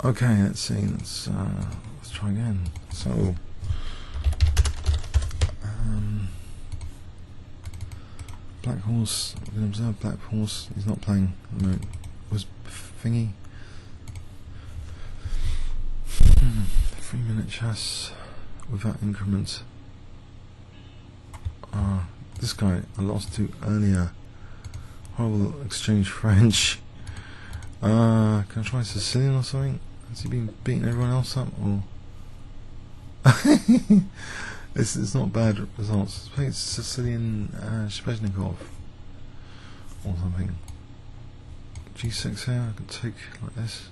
Okay, let's see. Let's try again. So, black horse. We can observe black horse. He's not playing at the moment. Was thingy. 3-minute chess without increment. This guy I lost to earlier. Horrible exchange French. Can I try Sicilian or something? Has he been beating everyone else up, or? It's not bad results. It's Sicilian Shpezhnikov or something. G6 here. I could take like this.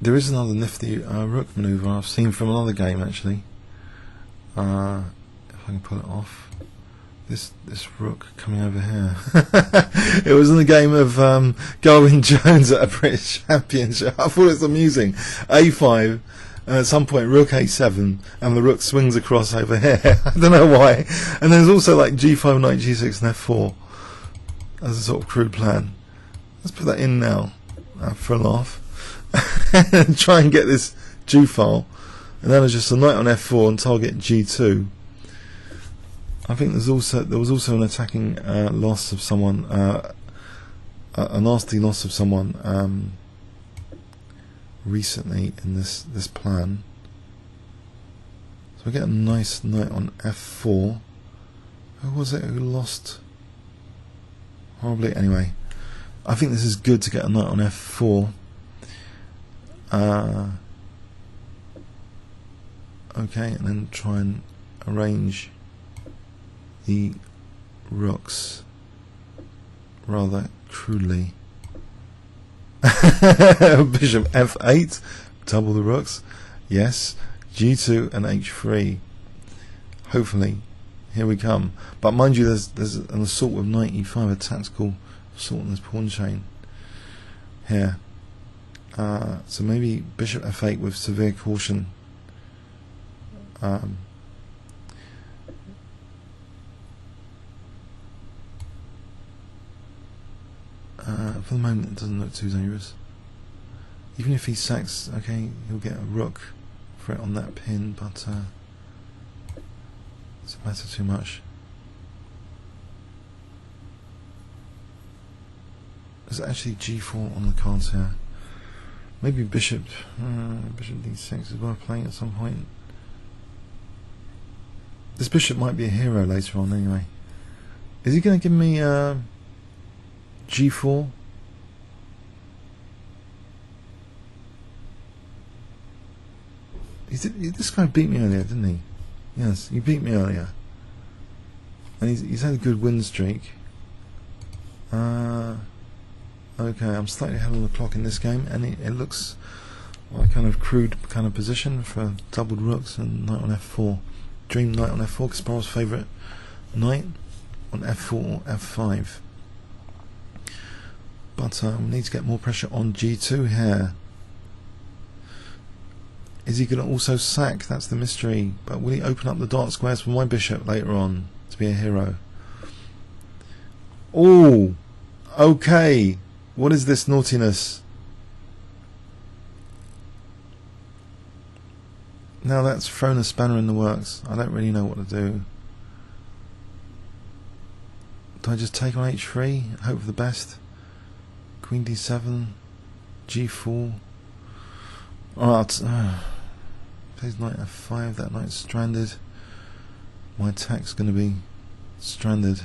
There is another nifty rook manoeuvre I've seen from another game actually. If I can pull it off. This rook coming over here. It was in the game of Garvin Jones at a British Championship. I thought it was amusing. A5, at some point rook A7, and the rook swings across over here. I don't know why. And there's also like G5, Knight G6, and F4 as a sort of crude plan. Let's put that in now for a laugh. And try and get this Jew file, and then it's just a knight on F4 and target G2. I think there was also an attacking loss of someone, a nasty loss of someone recently in this plan. So we get a nice knight on F4. Who was it who lost horribly? Anyway, I think this is good to get a knight on F4. Okay, and then try and arrange the rooks rather crudely. Bishop F8, double the rooks. Yes, G2 and H3. Hopefully, here we come. But mind you, there's an assault with Knight E5, a tactical assault on this pawn chain here. So maybe Bishop F8 with severe caution. For the moment it doesn't look too dangerous. Even if he sacks, okay, he'll get a rook for it on that pin, but it's a matter too much. There's actually G4 on the cards here. Maybe Bishop D6 is worth playing at some point. This bishop might be a hero later on anyway. Is he going to give me G4? This guy beat me earlier, didn't he? Yes, he beat me earlier. And he's had a good win streak. Okay, I'm slightly ahead on the clock in this game, and it looks like a kind of crude kind of position for doubled rooks and knight on F4. Dream knight on F4, Kasparov's favourite knight on F4 or F5. But we need to get more pressure on G2 here. Is he going to also sack? That's the mystery. But will he open up the dark squares for my bishop later on to be a hero? Oh, okay. What is this naughtiness? Now that's thrown a spanner in the works. I don't really know what to do. Do I just take on H3 and hope for the best? Queen D7, G4. Alright, plays knight F5. That knight's stranded. My attack's going to be stranded.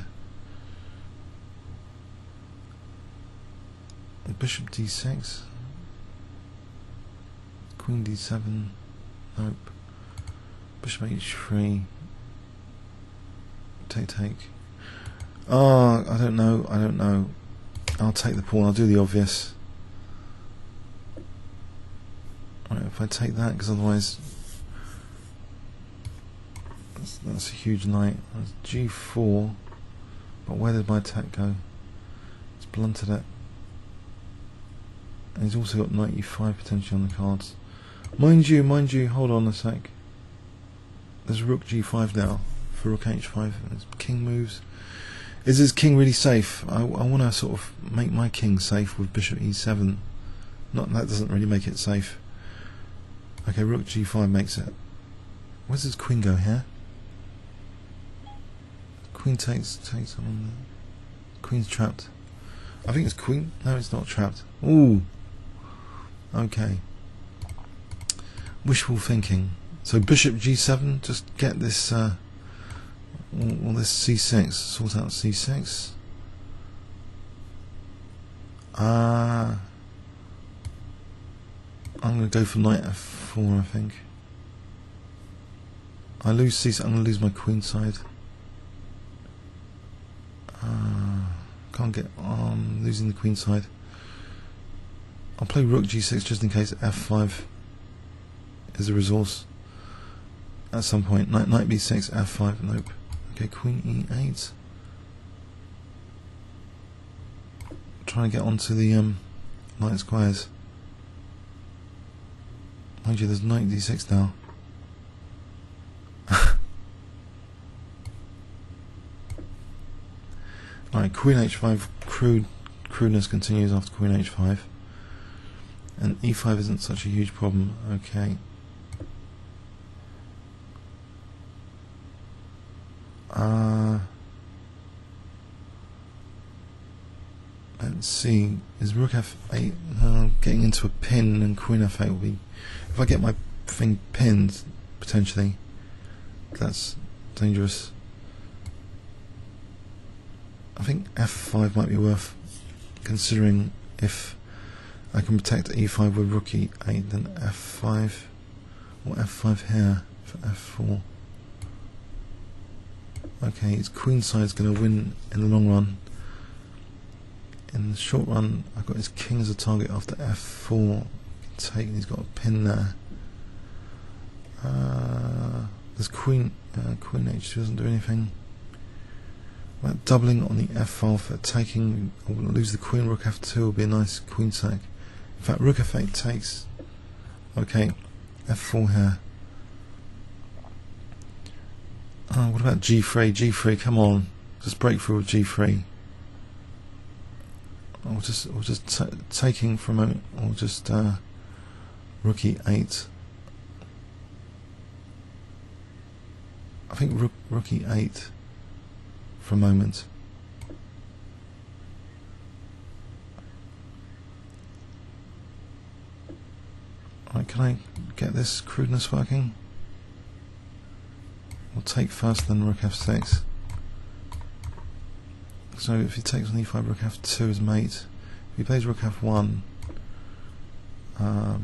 Bishop D6. Queen D7. Nope. Bishop H3. Take. Oh, I don't know. I'll take the pawn. I'll do the obvious. Alright, if I take that, because otherwise that's a huge knight. That's G4. But where did my attack go? It's blunted it. And he's also got knight E5 potentially on the cards. Mind you, hold on a sec. There's rook g5 now for rook h5. There's king moves. Is this king really safe? I want to sort of make my king safe with bishop e7. That doesn't really make it safe. Okay, rook g5 makes it. Where does queen go here? Queen takes on. Queen's trapped. I think it's queen. No, it's not trapped. Ooh. Okay. Wishful thinking. So bishop g7. Just get this. All this c6. Sort out c6. I'm going to go for knight f4. I think. I lose c6. I'm going to lose my queen side. Can't get on losing the queen side. I'll play rook g6 just in case f5 is a resource at some point. Knight b6, f5, nope. Okay, queen e8. Trying to get onto the knight squares. Mind you, there's knight d6 now. Alright, queen h5, crudeness continues after queen h5. And e5 isn't such a huge problem. Okay. Let's see. Is rook f8 getting into a pin, and queen f8 will be... If I get my thing pinned, potentially, that's dangerous. I think f5 might be worth considering. If I can protect e5 with rook e8, then f5 or f5 here for f4. Okay, his queen side's going to win in the long run. In the short run, I've got his king as a target after f4. Take, and he's got a pin there. There's queen h2 doesn't do anything. About doubling on the f file for taking. I'll lose the queen. Rook f2 will be a nice queen sack. In fact, rook f8 takes. Okay, f4 here. What about g3? G3, come on, just break through with g3. Or just taking for a moment, or just rook e8. I think rook e8 for a moment. Right, can I get this crudeness working? We'll take first, then rook f6. So if he takes on e5, rook f2 is mate. If he plays rook f1, well,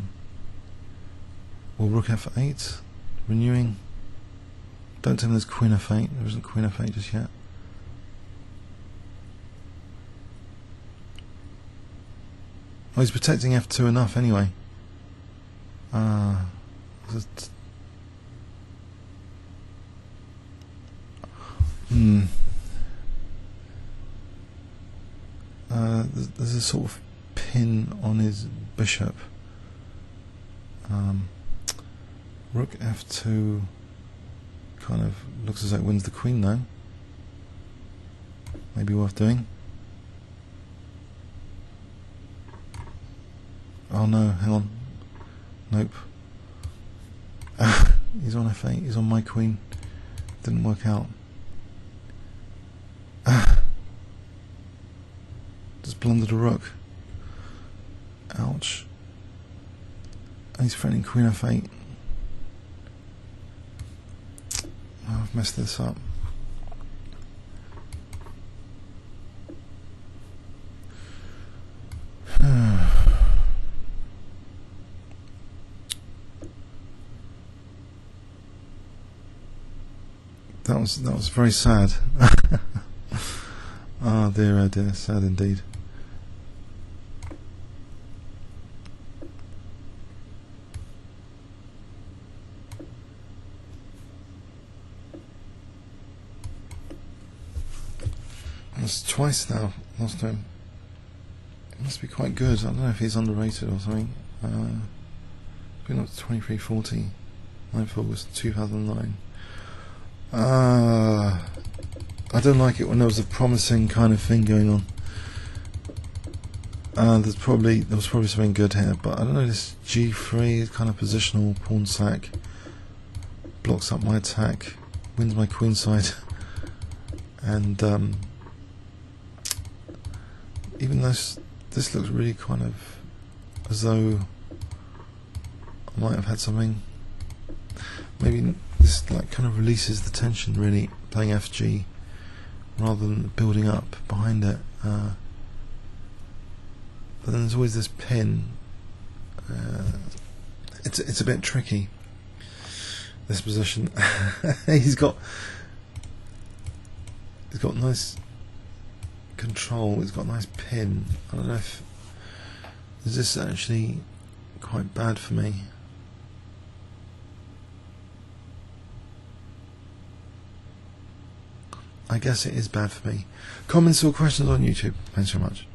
rook f8, renewing. Don't tell me there's queen f8. There isn't queen f8 just yet. Oh, he's protecting f2 enough anyway. There's a sort of pin on his bishop. Rook f2 kind of looks as though it wins the queen though. Maybe worth doing. Oh no, hang on. Nope. He's on f8, he's on my queen. Didn't work out. Just blundered a rook. Ouch. And he's threatening queen f8. Oh, I've messed this up. That was very sad. Oh dear, sad indeed. That's twice now, lost him. It must be quite good. I don't know if he's underrated or something. been up to 2340, 9th August 2009. I don't like it when there was a promising kind of thing going on. There was probably something good here, but I don't know. This G3 kind of positional pawn sack blocks up my attack, wins my queenside, and even though this looks really kind of as though I might have had something. Maybe this like kind of releases the tension, really, playing FG rather than building up behind it. But then there's always this pin. It's a bit tricky, this position. he's got nice control. He's got a nice pin. I don't know if is this actually quite bad for me. I guess it is bad for me. Comments or questions on YouTube. Thanks so much.